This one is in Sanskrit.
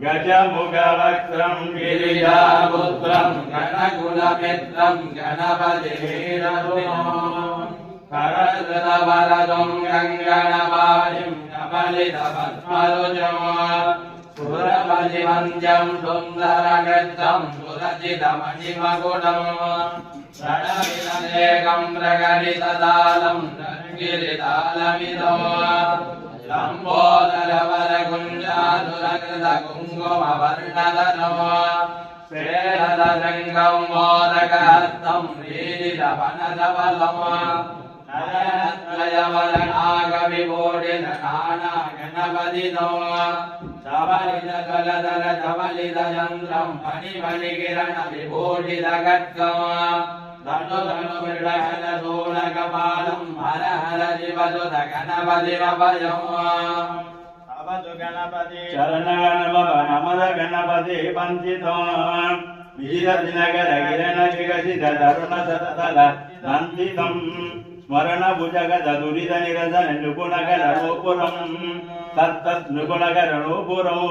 गजमुखवक्त्रं गिरिजापुत्रं गणकुलमित्रं गणपतिवीरसुनो करधृतवरदं गङ्गणपाणिं कमलितपद्मरुजं सुरपतिवन्द्यं सुन्दरगच्छं सुरचितमणिमकुटं प्रणविनदेकं प्रकटिततालं गिरितालमिदम् लम्बोदरवरकुञ्जाधुरकृतकुङ्कुमवर्णधरम् श्वेतदशङ्गं मोदकहस्तं ह्रीलितवनधवलम् नयनत्रयवरनागविभूषितनानागणपतिनम् धवलितकलधरधवलितचन्द्रं मणिमणिकिरणविभूषितखड्गम् धनुधनुमृडहरशूलकपालं हर हर शिवसुत गणपतिमभयम् अवतु गणपति शरणगणपवनमद गणपति वन्दितो वीरदिनकर किरणविकसित तरुणसततल नन्दितं स्मरणभुजगद दुरितनिरसन नृगुणकरणोपुरं तत्तत् नृगुणकरणोपुरम्